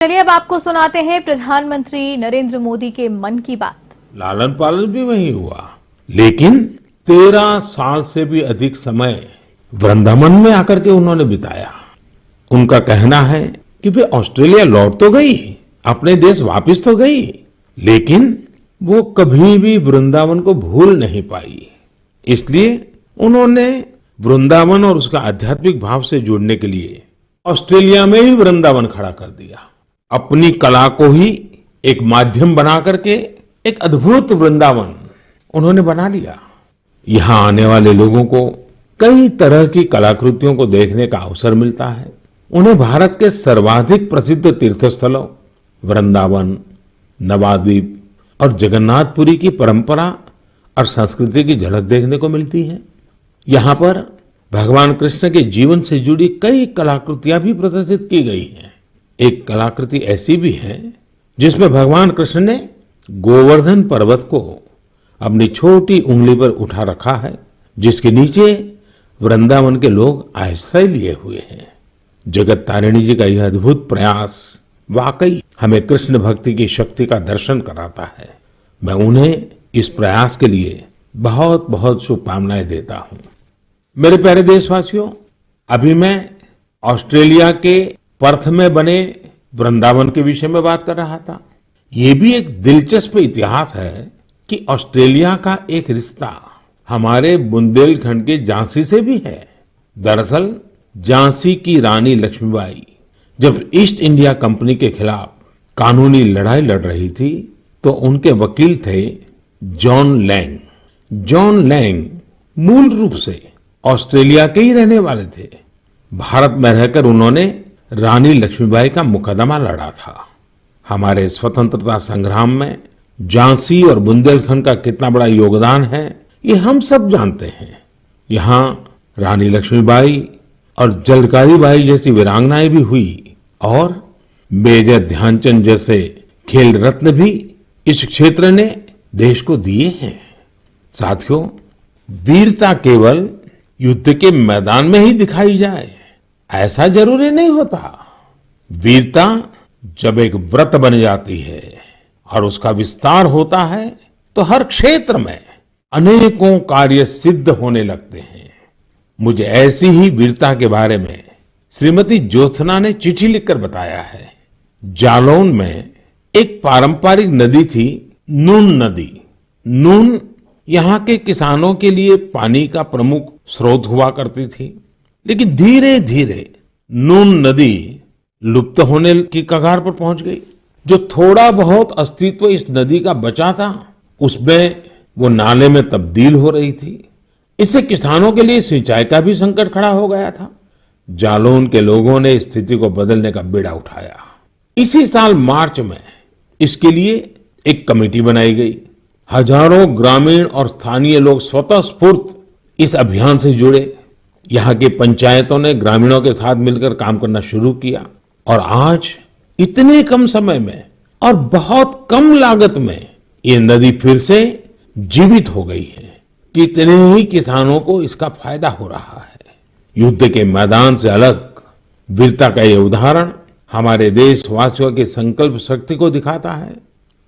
चलिए अब आपको सुनाते हैं प्रधानमंत्री नरेंद्र मोदी के मन की बात। लालन पालन भी वही हुआ, लेकिन 13 साल से भी अधिक समय वृंदावन में आकर के उन्होंने बिताया। उनका कहना है कि वे ऑस्ट्रेलिया लौट तो गई, अपने देश वापस तो गई, लेकिन वो कभी भी वृंदावन को भूल नहीं पाई। इसलिए उन्होंने वृंदावन और उसका आध्यात्मिक भाव से जुड़ने के लिए ऑस्ट्रेलिया में ही वृंदावन खड़ा कर दिया। अपनी कला को ही एक माध्यम बना करके एक अद्भुत वृंदावन उन्होंने बना लिया। यहाँ आने वाले लोगों को कई तरह की कलाकृतियों को देखने का अवसर मिलता है। उन्हें भारत के सर्वाधिक प्रसिद्ध तीर्थ स्थलों वृंदावन, नवाद्वीप और जगन्नाथपुरी की परंपरा और संस्कृति की झलक देखने को मिलती है। यहाँ पर भगवान कृष्ण के जीवन से जुड़ी कई कलाकृतियां भी प्रदर्शित की गई हैं। एक कलाकृति ऐसी भी है जिसमें भगवान कृष्ण ने गोवर्धन पर्वत को अपनी छोटी उंगली पर उठा रखा है, जिसके नीचे वृंदावन के लोग आश्रय लिए हुए हैं। जगत तारिणी जी का यह अद्भुत प्रयास वाकई हमें कृष्ण भक्ति की शक्ति का दर्शन कराता है। मैं उन्हें इस प्रयास के लिए बहुत बहुत शुभकामनाएं देता हूं। मेरे प्यारे देशवासियों, अभी मैं ऑस्ट्रेलिया के पर्थ में बने वृंदावन के विषय में बात कर रहा था। ये भी एक दिलचस्प इतिहास है कि ऑस्ट्रेलिया का एक रिश्ता हमारे बुंदेलखंड के झांसी से भी है। दरअसल झांसी की रानी लक्ष्मीबाई जब ईस्ट इंडिया कंपनी के खिलाफ कानूनी लड़ाई लड़ रही थी तो उनके वकील थे जॉन लैंग। जॉन लैंग मूल रूप से ऑस्ट्रेलिया के ही रहने वाले थे। भारत में रहकर उन्होंने रानी लक्ष्मीबाई का मुकदमा लड़ा था। हमारे स्वतंत्रता संग्राम में झांसी और बुंदेलखंड का कितना बड़ा योगदान है ये हम सब जानते हैं। यहाँ रानी लक्ष्मीबाई और जलकारी बाई जैसी वीरांगनाएं भी हुई और मेजर ध्यानचंद जैसे खेल रत्न भी इस क्षेत्र ने देश को दिए हैं। साथियों, वीरता केवल युद्ध के मैदान में ही दिखाई जाए ऐसा जरूरी नहीं होता। वीरता जब एक व्रत बन जाती है और उसका विस्तार होता है तो हर क्षेत्र में अनेकों कार्य सिद्ध होने लगते हैं। मुझे ऐसी ही वीरता के बारे में श्रीमती ज्योत्सना ने चिट्ठी लिखकर बताया है। जालौन में एक पारंपरिक नदी थी, नून नदी। नून यहाँ के किसानों के लिए पानी का प्रमुख स्रोत हुआ करती थी, लेकिन धीरे धीरे नून नदी लुप्त होने की कगार पर पहुंच गई। जो थोड़ा बहुत अस्तित्व इस नदी का बचा था उसमें वो नाले में तब्दील हो रही थी। इससे किसानों के लिए सिंचाई का भी संकट खड़ा हो गया था। जालौन के लोगों ने स्थिति को बदलने का बीड़ा उठाया। इसी साल मार्च में इसके लिए एक कमेटी बनाई गई। हजारों ग्रामीण और स्थानीय लोग स्वतः स्फूर्त इस अभियान से जुड़े। यहाँ की पंचायतों ने ग्रामीणों के साथ मिलकर काम करना शुरू किया और आज इतने कम समय में और बहुत कम लागत में ये नदी फिर से जीवित हो गई है। कितने ही किसानों को इसका फायदा हो रहा है। युद्ध के मैदान से अलग वीरता का ये उदाहरण हमारे देशवासियों की संकल्प शक्ति को दिखाता है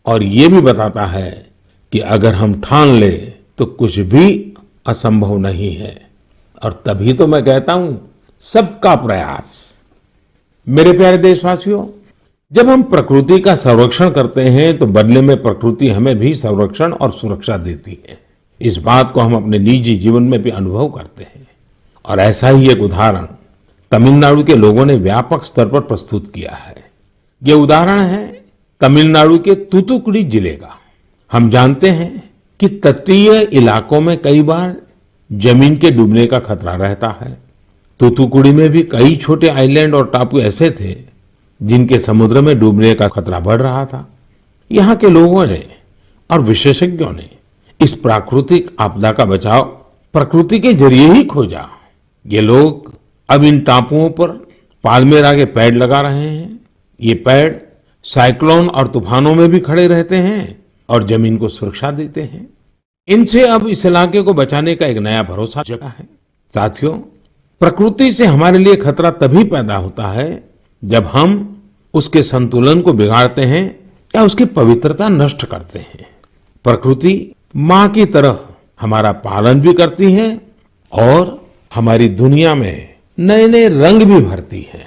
और ये भी बताता है कि अगर हम ठान ले तो कुछ भी असंभव नहीं है। और तभी तो मैं कहता हूं सबका प्रयास। मेरे प्यारे देशवासियों, जब हम प्रकृति का संरक्षण करते हैं तो बदले में प्रकृति हमें भी संरक्षण और सुरक्षा देती है। इस बात को हम अपने निजी जीवन में भी अनुभव करते हैं और ऐसा ही एक उदाहरण तमिलनाडु के लोगों ने व्यापक स्तर पर प्रस्तुत किया है। ये उदाहरण है तमिलनाडु के तूतुकुड़ी जिले का। हम जानते हैं कि तटीय इलाकों में कई बार जमीन के डूबने का खतरा रहता है। तूतुकुड़ी में भी कई छोटे आइलैंड और टापू ऐसे थे जिनके समुद्र में डूबने का खतरा बढ़ रहा था। यहाँ के लोगों ने और विशेषज्ञों ने इस प्राकृतिक आपदा का बचाव प्रकृति के जरिए ही खोजा। ये लोग अब इन टापुओं पर पाल्मेरा के पेड़ लगा रहे हैं। ये पेड़ साइक्लोन और तूफानों में भी खड़े रहते हैं और जमीन को सुरक्षा देते हैं। इनसे अब इस इलाके को बचाने का एक नया भरोसा जगा है। साथियों, प्रकृति से हमारे लिए खतरा तभी पैदा होता है जब हम उसके संतुलन को बिगाड़ते हैं या उसकी पवित्रता नष्ट करते हैं। प्रकृति माँ की तरह हमारा पालन भी करती है और हमारी दुनिया में नए नए रंग भी भरती है।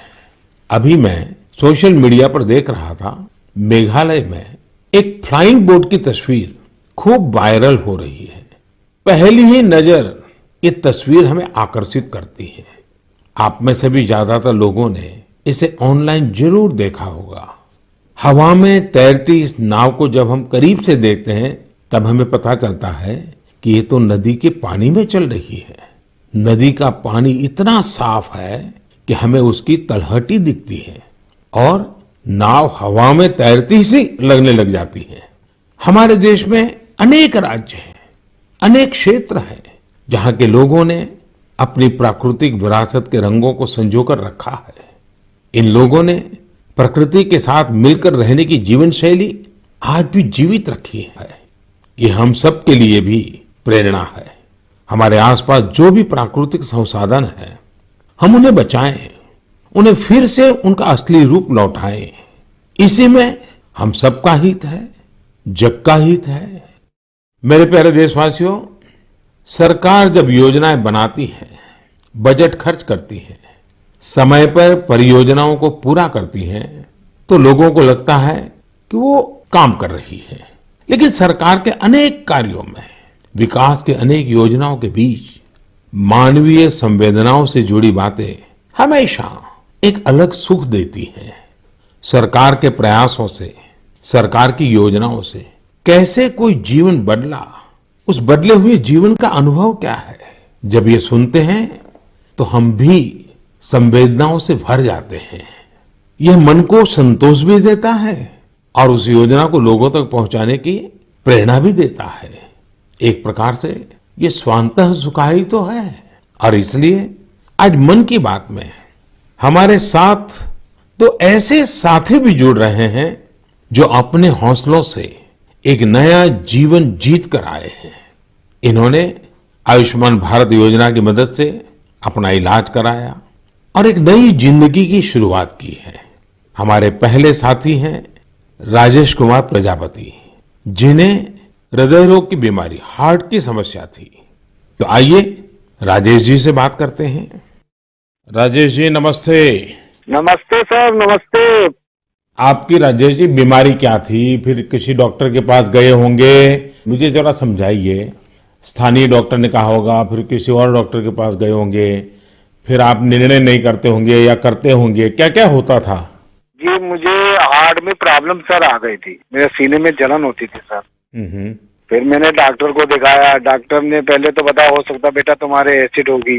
अभी मैं सोशल मीडिया पर देख रहा था, मेघालय में एक फ्लाइंग बोट की तस्वीर खूब वायरल हो रही है। पहली ही नजर ये तस्वीर हमें आकर्षित करती है। आप में से भी ज्यादातर लोगों ने इसे ऑनलाइन जरूर देखा होगा। हवा में तैरती इस नाव को जब हम करीब से देखते हैं तब हमें पता चलता है कि ये तो नदी के पानी में चल रही है। नदी का पानी इतना साफ है कि हमें उसकी तलहटी दिखती है और नाव हवा में तैरती सी लगने लग जाती है। हमारे देश में अनेक राज्य हैं, अनेक क्षेत्र हैं जहां के लोगों ने अपनी प्राकृतिक विरासत के रंगों को संजोकर रखा है। इन लोगों ने प्रकृति के साथ मिलकर रहने की जीवन शैली आज भी जीवित रखी है। ये हम सब के लिए भी प्रेरणा है। हमारे आसपास जो भी प्राकृतिक संसाधन है, हम उन्हें बचाएं, उन्हें फिर से उनका असली रूप लौटाएं। इसी में हम सबका हित है, जग का हित है। मेरे प्यारे देशवासियों, सरकार जब योजनाएं बनाती है, बजट खर्च करती है, समय पर परियोजनाओं को पूरा करती है, तो लोगों को लगता है कि वो काम कर रही है। लेकिन सरकार के अनेक कार्यों में, विकास के अनेक योजनाओं के बीच मानवीय संवेदनाओं से जुड़ी बातें हमेशा एक अलग सुख देती हैं। सरकार के प्रयासों से, सरकार की योजनाओं से कैसे कोई जीवन बदला, उस बदले हुए जीवन का अनुभव क्या है, जब ये सुनते हैं तो हम भी संवेदनाओं से भर जाते हैं। यह मन को संतोष भी देता है और उस योजना को लोगों तक पहुंचाने की प्रेरणा भी देता है। एक प्रकार से ये स्वांतः सुखाई तो है। और इसलिए आज मन की बात में हमारे साथ तो ऐसे साथी भी जुड़ रहे हैं जो अपने हौसलों से एक नया जीवन जीत कर आए हैं। इन्होंने आयुष्मान भारत योजना की मदद से अपना इलाज कराया और एक नई जिंदगी की शुरुआत की है। हमारे पहले साथी हैं राजेश कुमार प्रजापति, जिन्हें हृदय रोग की बीमारी, हार्ट की समस्या थी। तो आइए राजेश जी से बात करते हैं। राजेश जी नमस्ते। नमस्ते सर, नमस्ते। आपकी राजेश जी बीमारी क्या थी? फिर किसी डॉक्टर के पास गए होंगे, मुझे जरा समझाइए। स्थानीय डॉक्टर ने कहा होगा, फिर किसी और डॉक्टर के पास गए होंगे, फिर आप निर्णय नहीं करते होंगे या करते होंगे, क्या क्या होता था? जी, मुझे हार्ट में प्रॉब्लम सर आ गई थी। मेरे सीने में जलन होती थी सर। फिर मैंने डॉक्टर को दिखाया। डॉक्टर ने पहले तो बताया हो सकता बेटा तुम्हारे एसिड होगी।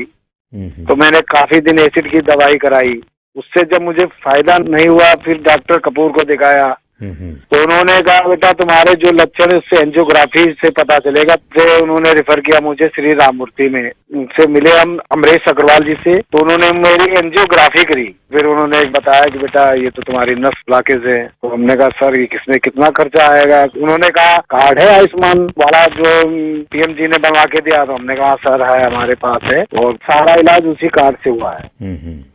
तो मैंने काफी दिन एसिड की दवाई कराई। उससे जब मुझे फायदा नहीं हुआ, फिर डॉक्टर कपूर को दिखाया। तो उन्होंने कहा बेटा तुम्हारे जो लक्षण है उससे एंजियोग्राफी से पता चलेगा। फिर उन्होंने रेफर किया मुझे श्री राममूर्ति में। उनसे मिले हम अमरीश अग्रवाल जी से, तो उन्होंने मेरी एंजियोग्राफी करी। फिर उन्होंने बताया कि बेटा ये तो तुम्हारी नस ब्लॉकेज है। तो हमने कहा सर ये किसमें कितना खर्चा आएगा? उन्होंने कहा कार्ड है आयुष्मान वाला जो पीएम जी ने बनवा के दिया। तो हमने कहा सर है, हमारे पास है, और सारा इलाज उसी कार्ड से हुआ है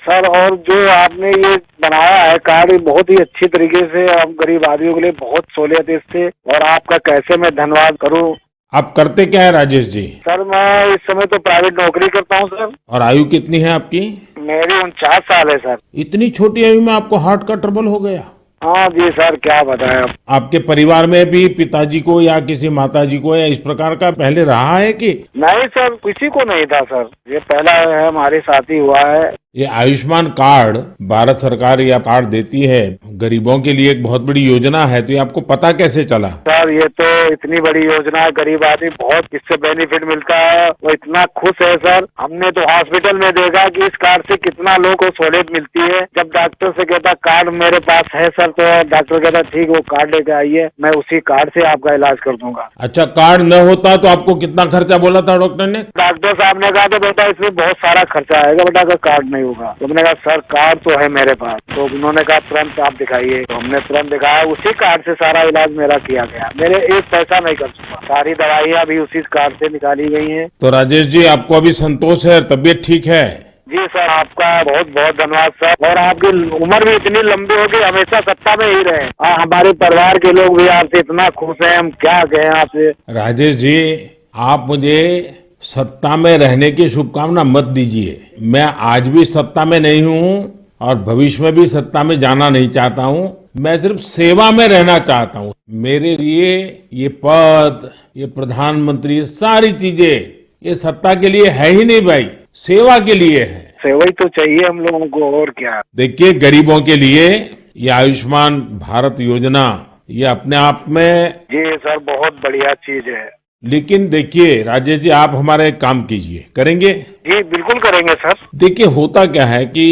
सर। और जो आपने ये बनाया है कार्ड, बहुत ही अच्छी तरीके से हम गरीब आदमियों के लिए बहुत सहूलियत है इससे। और आपका कैसे मैं धन्यवाद करूं। आप करते क्या है राजेश जी? सर मैं इस समय तो प्राइवेट नौकरी करता हूं सर। और आयु कितनी है आपकी? मेरी 49 साल है सर। इतनी छोटी आयु में आपको हार्ट का ट्रबल हो गया? हाँ जी सर, क्या बताएं आप। आपके परिवार में भी पिताजी को या किसी माताजी को या इस प्रकार का पहले रहा है कि? नहीं सर, किसी को नहीं था सर, ये पहला है हमारे साथ ही हुआ है। ये आयुष्मान कार्ड भारत सरकार या कार्ड देती है गरीबों के लिए, एक बहुत बड़ी योजना है। तो ये आपको पता कैसे चला? सर ये तो इतनी बड़ी योजना है, गरीब आदमी बहुत इससे बेनिफिट मिलता है। वो इतना खुश है सर। हमने तो हॉस्पिटल में देखा कि इस कार्ड से कितना लोगों को सहूलियत मिलती है। जब डॉक्टर से कहता कार्ड मेरे पास है सर, तो डॉक्टर कहता ठीक वो कार्ड लेके आइए, मैं उसी कार्ड से आपका इलाज कर दूंगा। अच्छा, कार्ड न होता तो आपको कितना खर्चा बोला था डॉक्टर ने? डॉक्टर साहब ने कहा था बेटा इसमें बहुत सारा खर्चा आएगा बेटा, अगर कार्ड नहीं होगा। तो मैंने कहा सर कार्ड तो है मेरे पास। तो उन्होंने कहा तुरंत आप दिखाइए। तो हमने तुरंत दिखाया, उसी कार्ड से सारा इलाज मेरा किया गया। मेरे एक पैसा नहीं कर चुका, सारी दवाइयाँ भी उसी कार्ड से निकाली गई हैं। तो राजेश जी आपको अभी संतोष है, तबीयत ठीक है? जी सर, आपका बहुत बहुत धन्यवाद सर। और आपकी उम्र भी इतनी लंबी हो कि हमेशा सत्ता में ही रहे। हमारे परिवार के लोग भी आपसे इतना खुश हैं, हम क्या कहें आपसे। राजेश जी, आप मुझे सत्ता में रहने की शुभकामना मत दीजिए। मैं आज भी सत्ता में नहीं हूँ और भविष्य में भी सत्ता में जाना नहीं चाहता हूँ। मैं सिर्फ सेवा में रहना चाहता हूँ। मेरे लिए ये पद, ये प्रधानमंत्री, सारी चीजें ये सत्ता के लिए है ही नहीं भाई, सेवा के लिए है। सेवा ही तो चाहिए हम लोगों को, और क्या। देखिए, गरीबों के लिए ये आयुष्मान भारत योजना ये अपने आप में, जी सर, बहुत बढ़िया चीज है। लेकिन देखिए राजेश जी, आप हमारा एक काम कीजिए, करेंगे? जी बिल्कुल करेंगे सर। देखिए, होता क्या है कि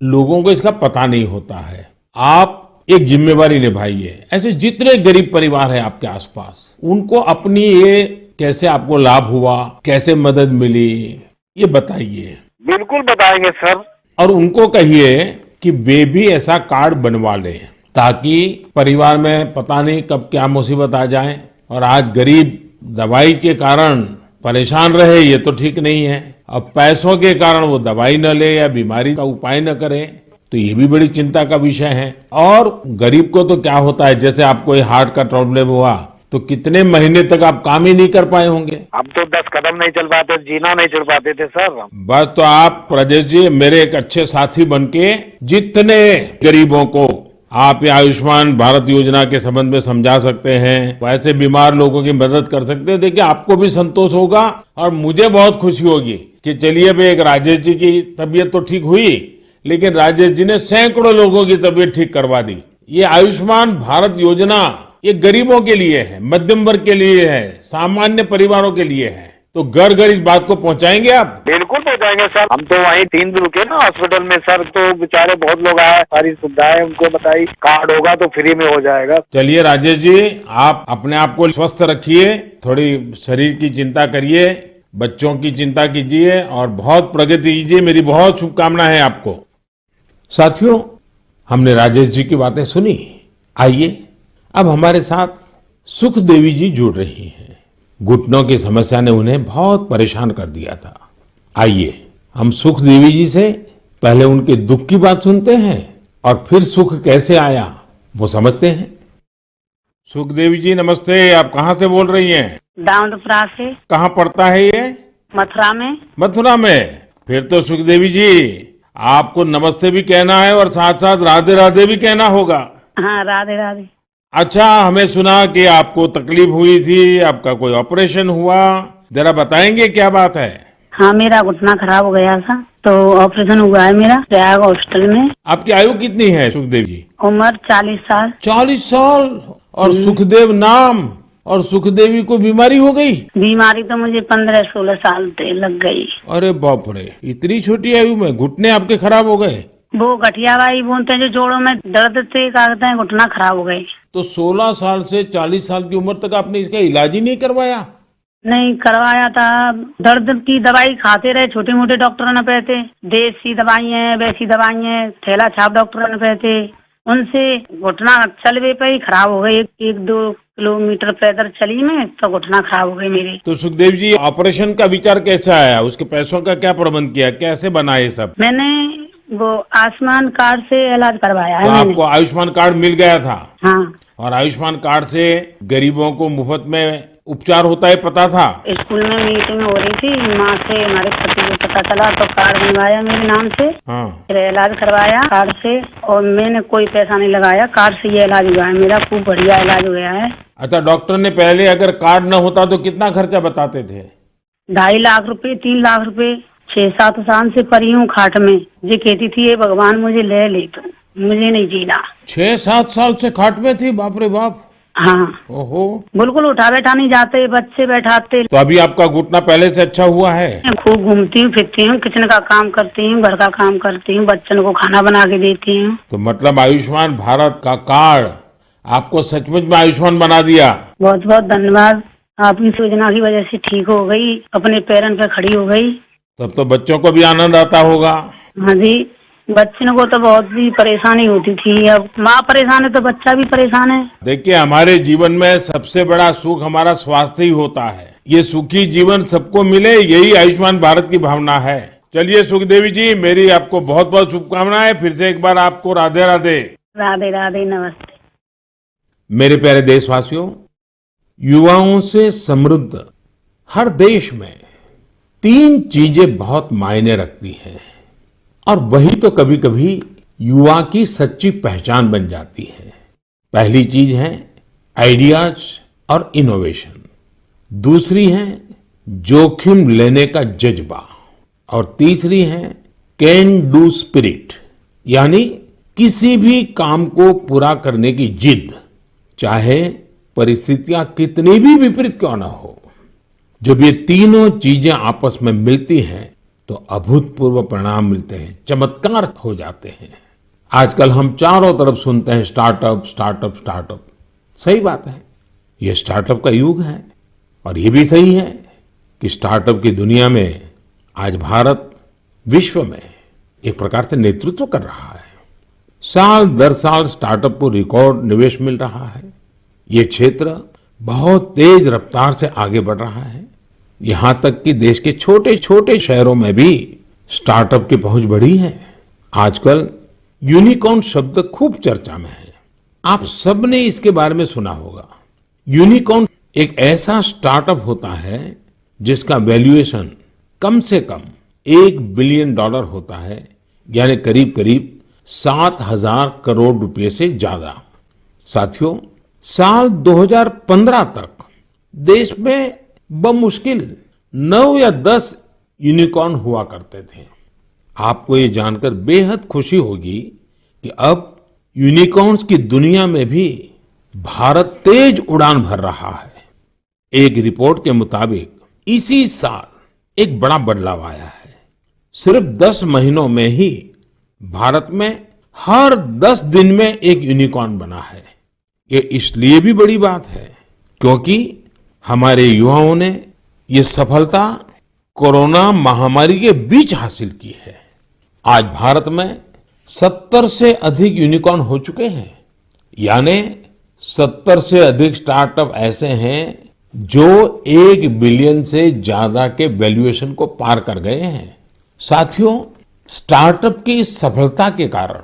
लोगों को इसका पता नहीं होता है। आप एक जिम्मेवारी निभाइए। ऐसे जितने गरीब परिवार है आपके आसपास, उनको अपनी ये कैसे आपको लाभ हुआ, कैसे मदद मिली, ये बताइए। बिल्कुल बताएंगे सर। और उनको कहिए कि वे भी ऐसा कार्ड बनवा लें, ताकि परिवार में पता नहीं कब क्या मुसीबत आ जाए। और आज गरीब दवाई के कारण परेशान रहे, ये तो ठीक नहीं है। अब पैसों के कारण वो दवाई न ले या बीमारी का उपाय न करे, तो ये भी बड़ी चिंता का विषय है। और गरीब को तो क्या होता है, जैसे आपको ये हार्ट का प्रॉब्लम हुआ, तो कितने महीने तक आप काम ही नहीं कर पाए होंगे। हम तो 10 कदम नहीं चल पाते, जीना नहीं चल पाते थे सर। बस, तो आप राजेश जी मेरे एक अच्छे साथी बनके जितने गरीबों को आप ये आयुष्मान भारत योजना के संबंध में समझा सकते हैं, वैसे बीमार लोगों की मदद कर सकते हैं। देखिए, आपको भी संतोष होगा और मुझे बहुत खुशी होगी कि चलिए भाई, एक राजेश जी की तबीयत तो ठीक हुई, लेकिन राजेश जी ने सैकड़ों लोगों की तबीयत ठीक करवा दी। ये आयुष्मान भारत योजना ये गरीबों के लिए है, मध्यम वर्ग के लिए है, सामान्य परिवारों के लिए है। तो घर घर इस बात को पहुंचाएंगे आप? बिल्कुल पहुंचाएंगे सर। हम तो वहीं 3 दिन रुके ना हॉस्पिटल में सर, तो बेचारे बहुत लोग आए, सारी सुविधाएं उनको बताई, कार्ड होगा तो फ्री में हो जाएगा। चलिए राजेश जी, आप अपने आप को स्वस्थ रखिए, थोड़ी शरीर की चिंता करिए, बच्चों की चिंता कीजिए और बहुत प्रगति कीजिए। मेरी बहुत शुभकामना है आपको। साथियों, हमने राजेश जी की बातें सुनी। आइए अब हमारे साथ सुख देवी जी जुड़ रही हैं। घुटनों की समस्या ने उन्हें बहुत परेशान कर दिया था। आइए हम सुख देवी जी से पहले उनके दुख की बात सुनते हैं और फिर सुख कैसे आया वो समझते हैं। सुख देवी जी नमस्ते, आप कहाँ से बोल रही हैं? दाऊदपुरा से। कहाँ पड़ता है ये? मथुरा में। मथुरा में। फिर तो सुख देवी जी आपको नमस्ते भी कहना है और साथ साथ राधे राधे भी कहना होगा। हाँ, राधे राधे। अच्छा, हमें सुना कि आपको तकलीफ हुई थी, आपका कोई ऑपरेशन हुआ, जरा बताएंगे क्या बात है? हाँ, मेरा घुटना खराब हो गया था, तो ऑपरेशन हुआ है मेरा प्रयाग हॉस्पिटल में। आपकी आयु कितनी है सुखदेव जी? उम्र 40 साल। 40 साल और सुखदेव नाम, और सुखदेवी को बीमारी हो गई? बीमारी तो मुझे 15-16 साल से लग गई। अरे बाप रे, इतनी छोटी आयु में घुटने आपके खराब हो गए? वो गठियावाई बोलते हैं, जो जोड़ों में दर्द से कहते हैं, घुटना खराब हो गए। तो 16 साल से 40 साल की उम्र तक आपने इसका इलाज ही नहीं करवाया? नहीं करवाया था। दर्द की दवाई खाते रहे, छोटे मोटे डॉक्टरों ने कहते, देसी दवाई है, वैसी दवाई है, थैला छाप डॉक्टरों ने कहते, उनसे घुटना चलवे पे ही खराब हो गई। 1-2 किलोमीटर पैदल चली मैं तो घुटना खराब हो गई मेरी। तो सुखदेव जी, ऑपरेशन का विचार कैसे आया? उसके पैसों का क्या प्रबंध किया, कैसे बना ये सब? मैंने वो आयुष्मान कार्ड से इलाज करवाया है। तो आपको आयुष्मान कार्ड मिल गया था? हाँ। और आयुष्मान कार्ड से गरीबों को मुफ्त में उपचार होता है, पता था? स्कूल में मीटिंग हो रही थी, माँ से हमारे पति को पता चला तो कार्ड बनवाया मेरे नाम से। हाँ। फिर इलाज करवाया कार्ड से, और मैंने कोई पैसा नहीं लगाया, कार्ड से ये इलाज हुआ है मेरा, खूब बढ़िया इलाज हुआ है। अच्छा, डॉक्टर ने पहले अगर कार्ड न होता तो कितना खर्चा बताते थे? 2.5 लाख रुपए, 3 लाख रुपए। 6-7 साल से पड़ी हूँ खाट में। ये कहती थी, ये भगवान मुझे ले तो मुझे नहीं जीना। 6-7 साल से खाट में थी? बाप रे बाप। हाँ। ओहो। बिल्कुल उठा बैठा नहीं जाते, बच्चे बैठाते। तो अभी आपका घुटना पहले से अच्छा हुआ है? मैं खूब घूमती हूँ, फिरती हूँ, किचन का काम करती हूँ, घर का काम करती हूँ, बच्चों को खाना बना के देती हूँ। तो मतलब आयुष्मान भारत का कार्ड आपको सचमुच में आयुष्मान बना दिया। बहुत बहुत धन्यवाद। आपकी योजना की वजह से ठीक हो गई, अपने पैरों पे खड़ी हो गई। तब तो बच्चों को भी आनंद आता होगा। हाँ जी, बच्चों को तो बहुत ही परेशानी होती थी, अब माँ परेशान है तो बच्चा भी परेशान है। देखिए, हमारे जीवन में सबसे बड़ा सुख हमारा स्वास्थ्य ही होता है। ये सुखी जीवन सबको मिले, यही आयुष्मान भारत की भावना है। चलिए सुखदेवी जी, मेरी आपको बहुत बहुत शुभकामनाएं। फिर से एक बार आपको राधे राधे। राधे राधे, नमस्ते। मेरे प्यारे देशवासियों, युवाओं से समृद्ध हर देश में 3 चीजें बहुत मायने रखती हैं और वही तो कभी कभी युवा की सच्ची पहचान बन जाती है। पहली चीज है आइडियाज और इनोवेशन, दूसरी है जोखिम लेने का जज्बा और तीसरी है कैन डू स्पिरिट, यानी किसी भी काम को पूरा करने की जिद, चाहे परिस्थितियां कितनी भी विपरीत क्यों ना हो। जब ये तीनों चीजें आपस में मिलती हैं तो अभूतपूर्व परिणाम मिलते हैं, चमत्कार हो जाते हैं। आजकल हम चारों तरफ सुनते हैं स्टार्टअप स्टार्टअप स्टार्टअप। सही बात है, ये स्टार्टअप का युग है और ये भी सही है कि स्टार्टअप की दुनिया में आज भारत विश्व में एक प्रकार से नेतृत्व कर रहा है। साल दर साल स्टार्टअप को रिकॉर्ड निवेश मिल रहा है। ये क्षेत्र बहुत तेज रफ्तार से आगे बढ़ रहा है। यहां तक कि देश के छोटे छोटे शहरों में भी स्टार्टअप की पहुंच बढ़ी है। आजकल यूनिकॉर्न शब्द खूब चर्चा में है। आप सबने इसके बारे में सुना होगा। यूनिकॉर्न एक ऐसा स्टार्टअप होता है जिसका वैल्यूएशन कम से कम $1 बिलियन होता है, यानी करीब करीब 7,000 करोड़ रुपए से ज्यादा। साथियों, साल 2015 तक देश में बमुश्किल 9 या 10 यूनिकॉर्न हुआ करते थे। आपको ये जानकर बेहद खुशी होगी कि अब यूनिकॉर्न्स की दुनिया में भी भारत तेज उड़ान भर रहा है। एक रिपोर्ट के मुताबिक इसी साल एक बड़ा बदलाव आया है। सिर्फ 10 महीनों में ही भारत में हर 10 दिन में एक यूनिकॉर्न बना है। ये इसलिए भी बड़ी बात है क्योंकि हमारे युवाओं ने ये सफलता कोरोना महामारी के बीच हासिल की है। आज भारत में 70 से अधिक यूनिकॉर्न हो चुके हैं, यानी 70 से अधिक स्टार्टअप ऐसे हैं जो 1 बिलियन से ज्यादा के वैल्यूएशन को पार कर गए हैं। साथियों, स्टार्टअप की इस सफलता के कारण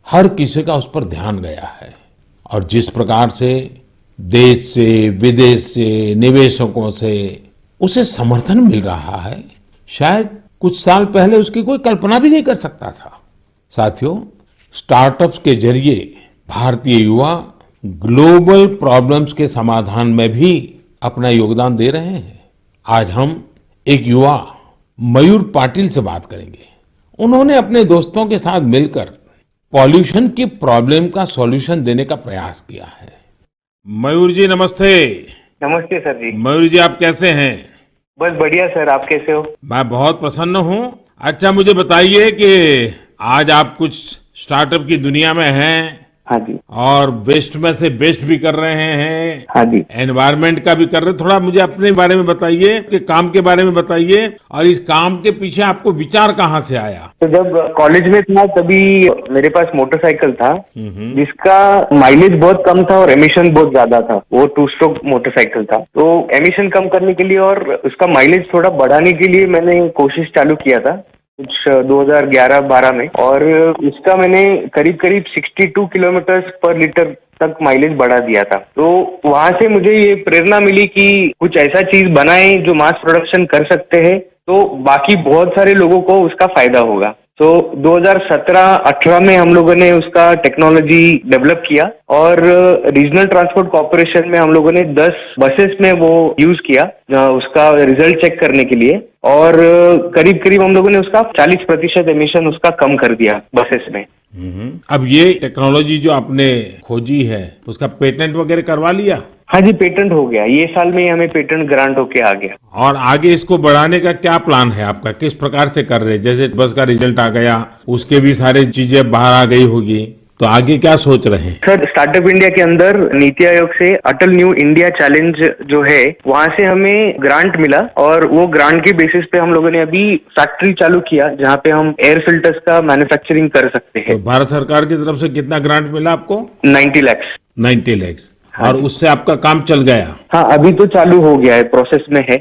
हर किसी का उस पर ध्यान गया है और जिस प्रकार से देश से विदेश से निवेशकों से उसे समर्थन मिल रहा है, शायद कुछ साल पहले उसकी कोई कल्पना भी नहीं कर सकता था। साथियों, स्टार्टअप्स के जरिए भारतीय युवा ग्लोबल प्रॉब्लम्स के समाधान में भी अपना योगदान दे रहे हैं। आज हम एक युवा मयूर पाटिल से बात करेंगे। उन्होंने अपने दोस्तों के साथ मिलकर पॉल्यूशन की प्रॉब्लम का सॉल्यूशन देने का प्रयास किया है। मयूर जी नमस्ते। नमस्ते सर जी। मयूर जी, आप कैसे हैं? बस बढ़िया सर, आप कैसे हो? मैं बहुत प्रसन्न हूँ। अच्छा, मुझे बताइए कि आज आप कुछ स्टार्टअप की दुनिया में हैं। हाँ जी। और वेस्ट में से बेस्ट भी कर रहे हैं। हाँ जी। एनवायरमेंट का भी कर रहे हैं। थोड़ा मुझे अपने बारे में बताइए, कि काम के बारे में बताइए और इस काम के पीछे आपको विचार कहाँ से आया? तो जब कॉलेज में था तभी मेरे पास मोटरसाइकिल था जिसका माइलेज बहुत कम था और एमिशन बहुत ज्यादा था। वो 2 स्ट्रोक मोटरसाइकिल था, तो एमिशन कम करने के लिए और उसका माइलेज थोड़ा बढ़ाने के लिए मैंने कोशिश चालू किया था कुछ 2011-12 में, और उसका मैंने करीब करीब 62 किलोमीटर पर लीटर तक माइलेज बढ़ा दिया था। तो वहां से मुझे ये प्रेरणा मिली कि कुछ ऐसा चीज बनाएं जो मास प्रोडक्शन कर सकते हैं, तो बाकी बहुत सारे लोगों को उसका फायदा होगा। तो 2017-18 में हम लोगों ने उसका टेक्नोलॉजी डेवलप किया और रीजनल ट्रांसपोर्ट कॉर्पोरेशन में हम लोगों ने 10 बसेस में वो यूज किया उसका रिजल्ट चेक करने के लिए, और करीब करीब हम लोगों ने उसका 40% एमिशन उसका कम कर दिया बसेस में। अब ये टेक्नोलॉजी जो आपने खोजी है उसका पेटेंट वगैरह करवा लिया? हाँ जी, पेटेंट हो गया। ये साल में हमें पेटेंट ग्रांट होके आ गया। और आगे इसको बढ़ाने का क्या प्लान है आपका? किस प्रकार से कर रहे हैं? जैसे बस का रिजल्ट आ गया, उसके भी सारी चीजें बाहर आ गई होगी, तो आगे क्या सोच रहे हैं? सर, स्टार्टअप इंडिया के अंदर नीति आयोग से अटल न्यू इंडिया चैलेंज जो है वहाँ से हमें ग्रांट मिला, और वो ग्रांट के बेसिस पे हम लोगों ने अभी फैक्ट्री चालू किया जहाँ पे हम एयर फिल्टर्स का मैन्युफैक्चरिंग कर सकते हैं। तो भारत सरकार की तरफ से कितना ग्रांट मिला आपको? 90 लाख। 90 लाख। और उससे आपका काम चल गया। हाँ, अभी तो चालू हो गया है, प्रोसेस में है।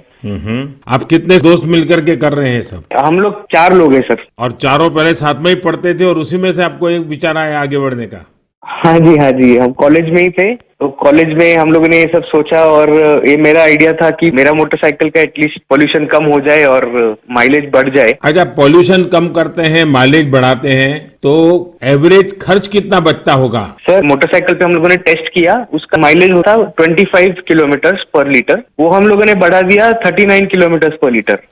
आप कितने दोस्त मिलकर के कर रहे हैं सब? हम लोग 4 लोग हैं सर। और चारों पहले साथ में ही पढ़ते थे और उसी में से आपको एक विचार आया आगे बढ़ने का? हाँ जी, हाँ जी, हम कॉलेज में ही थे, तो कॉलेज में हम लोगों ने ये सब सोचा और ये मेरा आइडिया था कि मेरा मोटरसाइकिल का एटलीस्ट पोल्यूशन कम हो जाए और माइलेज बढ़ जाए। अच्छा, पॉल्यूशन कम करते हैं, माइलेज बढ़ाते हैं, तो एवरेज खर्च कितना बचता होगा? सर, मोटरसाइकिल पे हम लोगों ने टेस्ट किया, उसका माइलेज होता 25 किलोमीटर पर लीटर, वो हम लोगों ने बढ़ा दिया 39 किलोमीटर पर लीटर।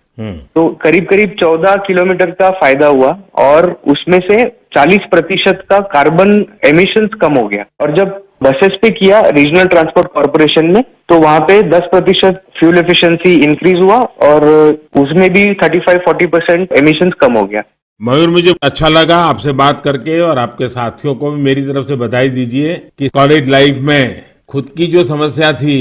तो करीब करीब 14 किलोमीटर का फायदा हुआ और उसमें से 40% का कार्बन एमिशंस कम हो गया। और जब बसेस पे किया रीजनल ट्रांसपोर्ट कॉर्पोरेशन में, तो वहां पे 10% फ्यूल एफिशिएंसी इंक्रीज हुआ और उसमें भी 35-40% एमिशंस कम हो गया। मयूर, मुझे अच्छा लगा आपसे बात करके और आपके साथियों को भी मेरी तरफ से बधाई दीजिए कि कॉलेज लाइफ में खुद की जो समस्या थी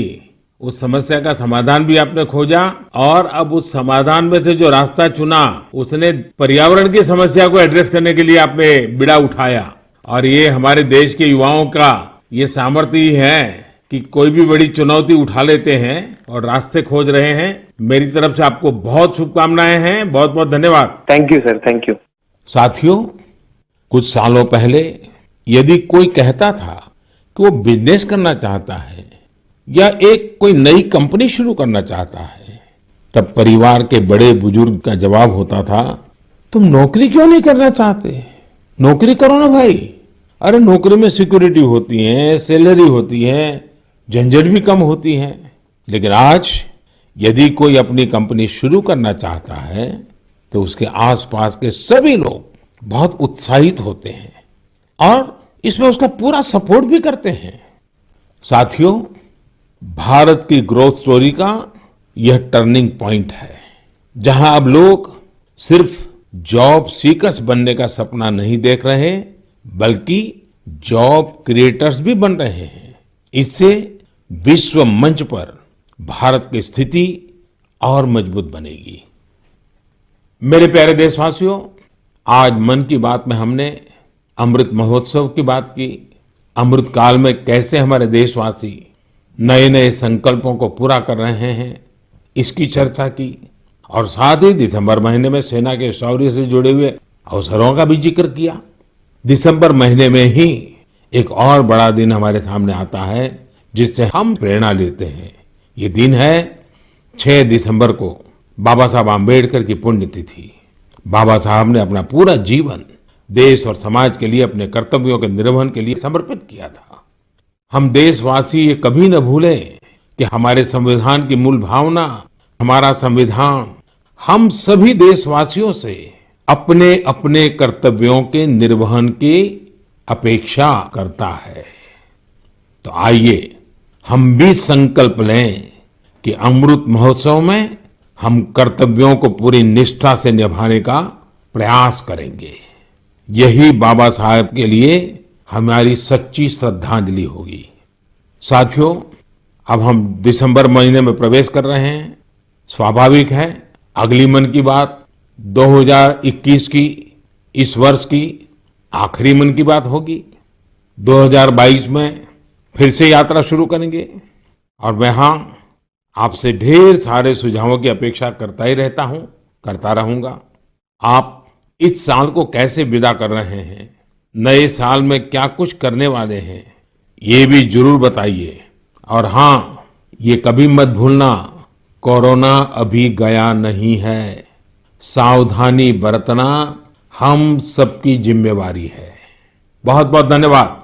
उस समस्या का समाधान भी आपने खोजा और अब उस समाधान में से जो रास्ता चुना उसने पर्यावरण की समस्या को एड्रेस करने के लिए आपने बीड़ा उठाया। और ये हमारे देश के युवाओं का ये सामर्थ्य ही है कि कोई भी बड़ी चुनौती उठा लेते हैं और रास्ते खोज रहे हैं। मेरी तरफ से आपको बहुत शुभकामनाएं हैं, बहुत बहुत धन्यवाद। Thank you sir, thank you. साथियों, कुछ सालों पहले यदि कोई कहता था कि वो बिजनेस करना चाहता है या एक कोई नई कंपनी शुरू करना चाहता है, तब परिवार के बड़े बुजुर्ग का जवाब होता था, तुम नौकरी क्यों नहीं करना चाहते? नौकरी करो ना भाई। अरे नौकरी में सिक्योरिटी होती है, सैलरी होती है, झंझट भी कम होती है। लेकिन आज यदि कोई अपनी कंपनी शुरू करना चाहता है तो उसके आसपास के सभी लोग बहुत उत्साहित होते हैं और इसमें उसका पूरा सपोर्ट भी करते हैं। साथियों, भारत की ग्रोथ स्टोरी का यह टर्निंग पॉइंट है, जहां अब लोग सिर्फ जॉब सीकर्स बनने का सपना नहीं देख रहे, बल्कि जॉब क्रिएटर्स भी बन रहे हैं। इससे विश्व मंच पर भारत की स्थिति और मजबूत बनेगी। मेरे प्यारे देशवासियों, आज मन की बात में हमने अमृत महोत्सव की बात की, अमृत काल में कैसे हमारे देशवासी नए नए संकल्पों को पूरा कर रहे हैं, इसकी चर्चा की और साथ ही दिसंबर महीने में सेना के शौर्य से जुड़े हुए अवसरों का भी जिक्र किया। दिसंबर महीने में ही एक और बड़ा दिन हमारे सामने आता है जिससे हम प्रेरणा लेते हैं। ये दिन है 6 दिसंबर को बाबा साहब आम्बेडकर की पुण्यतिथि। बाबा साहब ने अपना पूरा जीवन देश और समाज के लिए, अपने कर्तव्यों के निर्वहन के लिए समर्पित किया था। हम देशवासी ये कभी न भूलें कि हमारे संविधान की मूल भावना, हमारा संविधान हम सभी देशवासियों से अपने अपने कर्तव्यों के निर्वहन की अपेक्षा करता है। तो आइए हम भी संकल्प लें कि अमृत महोत्सव में हम कर्तव्यों को पूरी निष्ठा से निभाने का प्रयास करेंगे। यही बाबा साहब के लिए हमारी सच्ची श्रद्धांजलि होगी। साथियों, अब हम दिसंबर महीने में प्रवेश कर रहे हैं। स्वाभाविक है अगली मन की बात 2021 की, इस वर्ष की आखिरी मन की बात होगी। 2022 में फिर से यात्रा शुरू करेंगे और मैं हाँ आपसे ढेर सारे सुझावों की अपेक्षा करता ही रहता हूं, करता रहूंगा। आप इस साल को कैसे विदा कर रहे हैं, नए साल में क्या कुछ करने वाले हैं, ये भी जरूर बताइए। और हाँ, ये कभी मत भूलना, कोरोना अभी गया नहीं है। सावधानी बरतना हम सबकी जिम्मेवारी है। बहुत बहुत धन्यवाद।